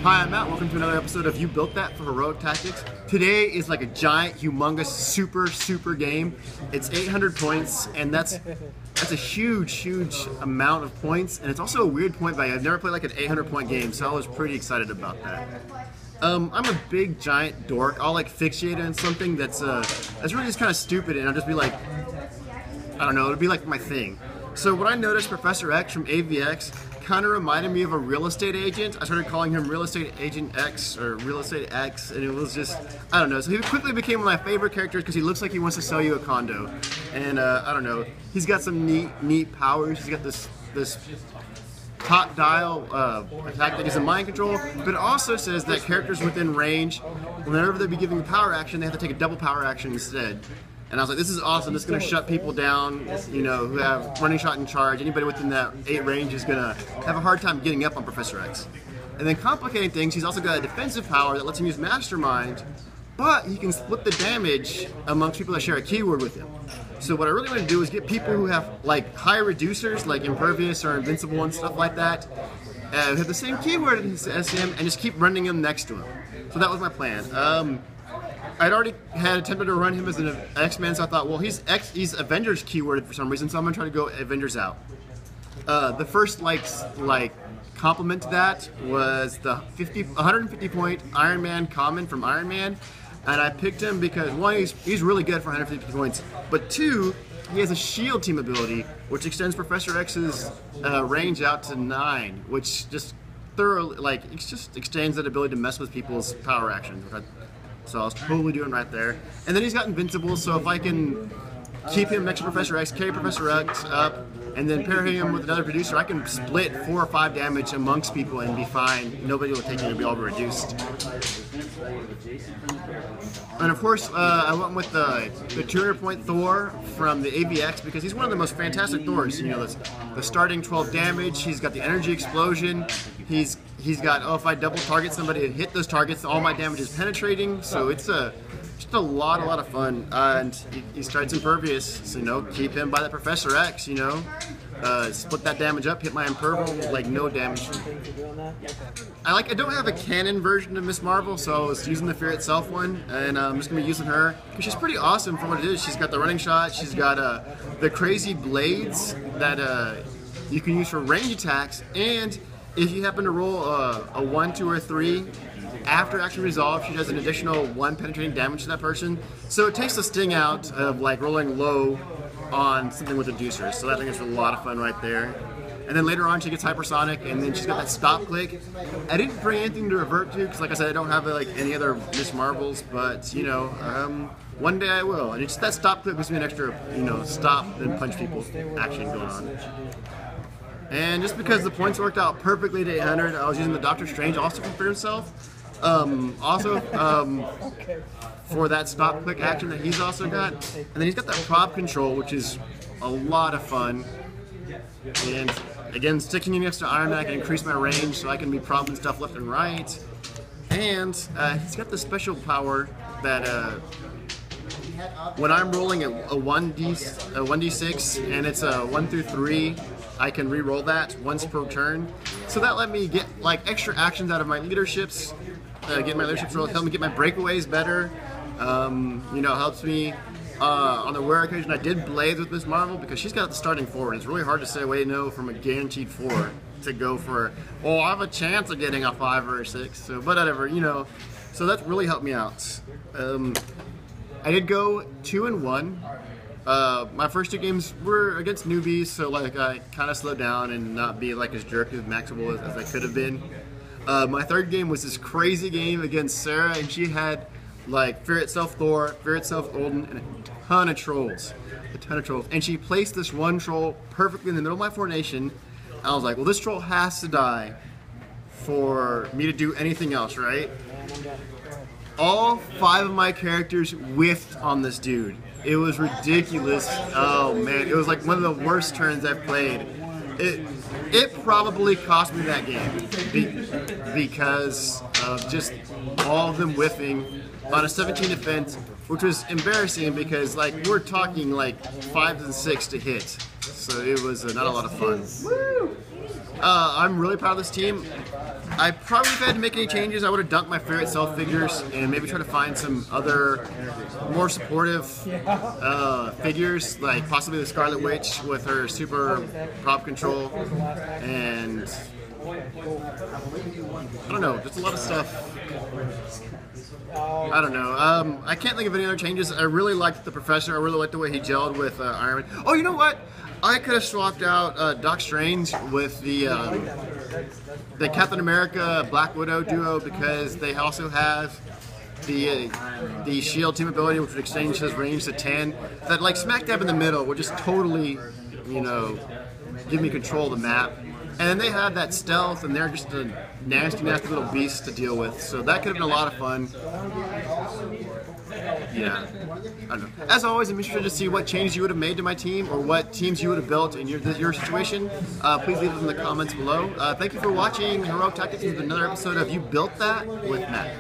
Hi, I'm Matt. Welcome to another episode of You Built That for Heroic Tactics. Today is like a giant, humongous, super game. It's 800 points, and that's a huge amount of points. And it's also a weird point value. I've never played like an 800 point game, so I was pretty excited about that. I'm a big giant dork. I'll like fixate on something that's really just kind of stupid, and I'll just be like, I don't know, it'll be like my thing. So what I noticed, Professor X from AVX kind of reminded me of a real estate agent. I started calling him Real Estate Agent X or Real Estate X, and it was just, I don't know. So he quickly became one of my favorite characters because he looks like he wants to sell you a condo. And I don't know, he's got some neat powers. He's got this top dial attack that is in mind control, but it also says that characters within range, whenever they be giving a power action, they have to take a double power action instead. And I was like, this is awesome. This is going to shut people down, you know, who have running shot in charge. Anybody within that 8 range is going to have a hard time getting up on Professor X. And then complicating things, he's also got a defensive power that lets him use Mastermind, but he can split the damage amongst people that share a keyword with him. So what I really want to do is get people who have like high reducers, like Impervious or Invincible and stuff like that, who have the same keyword as him, and just keep running him next to him. So that was my plan. I'd already had attempted to run him as an X-Man, so I thought, well, he's Avengers keyworded for some reason, so I'm gonna try to go Avengers out. The first like compliment to that was the 150 point Iron Man common from Iron Man, and I picked him because one, he's really good for 150 points, but two, he has a shield team ability, which extends Professor X's range out to 9, which just thoroughly, like, it just extends that ability to mess with people's power actions. So I was totally doing right there. And then he's got Invincible, so if I can keep him next to Professor X, carry Professor X up, and then pair him with another producer, I can split 4 or 5 damage amongst people and be fine. Nobody will take it, it'll be all reduced. And of course, I went with the 200 point Thor from the AVX because he's one of the most fantastic Thors. You know, the starting 12 damage, he's got the energy explosion, he's got, oh, if I double target somebody and hit those targets, all my damage is penetrating, so it's just a lot of fun. And he's tried Impervious, so, you know, keep him by the Professor X, you know. Split that damage up, hit my Impervious, like no damage. I don't have a canon version of Miss Marvel, so I was using the Fear Itself one, and I'm just gonna be using her because she's pretty awesome for what it is. She's got the running shot, she's got the crazy blades that you can use for range attacks, and if you happen to roll a 1, 2, or 3, after action resolve, she does an additional 1 penetrating damage to that person. So it takes the sting out of like rolling low on something with reducers. So I think it's a lot of fun right there. And then later on she gets hypersonic, and then she's got that stop click. I didn't bring anything to revert to because, like I said, I don't have like any other Miss Marvels, but you know, one day I will. And it's that stop click gives me an extra, you know, stop and punch people action going on. And just because the points worked out perfectly to 800, I was using the Doctor Strange also for himself. For that stop click action that he's also got. And then he's got that prop control, which is a lot of fun. And again, sticking him next to Iron Man, I can increase my range so I can be propping stuff left and right. And he's got the special power that when I'm rolling a 1d6 and it's a 1 through 3, I can re-roll that once per turn. So that let me get like extra actions out of my leaderships, get my leaderships roll, help me get my breakaways better. You know, helps me on the rare occasion I did Blades with Miss Marvel because she's got the starting 4, and it's really hard to say away no from a guaranteed 4 to go for, oh, I have a chance of getting a 5 or a 6, so but whatever, you know. So that's really helped me out. I did go 2-1. My first 2 games were against newbies, so like I kind of slowed down and not be like as jerky with Maxable as I could have been. My third game was this crazy game against Sarah, and she had like Fear Itself Thor, Fear Itself Golden, and a ton of trolls. And she placed this one troll perfectly in the middle of my formation. I was like, well, this troll has to die for me to do anything else, right? All 5 of my characters whiffed on this dude. It was ridiculous. Oh man, it was like one of the worst turns I've played. It probably cost me that game because of just all of them whiffing. on a 17 defense, which was embarrassing because like we're talking like 5 and 6 to hit, so it was not a lot of fun. I'm really proud of this team. I probably, if I had to make any changes, I would have dunked my favorite self figures and maybe try to find some other more supportive figures, like possibly the Scarlet Witch with her super prop control, and I don't know, just a lot of stuff. I don't know. I can't think of any other changes. I really liked the Professor. I really liked the way he gelled with Iron Man. Oh, you know what? I could have swapped out Doc Strange with the Captain America Black Widow duo because they also have the shield team ability, which would exchange his range to 10. That like smack dab in the middle would just totally, you know, give me control of the map. And then they have that stealth, and they're just a nasty, nasty little beast to deal with. So that could have been a lot of fun. Yeah, I don't know. As always, I'm interested to see what changes you would have made to my team or what teams you would have built in your situation. Please leave them in the comments below. Thank you for watching Heroic Tactics with another episode of You Built That with Matt.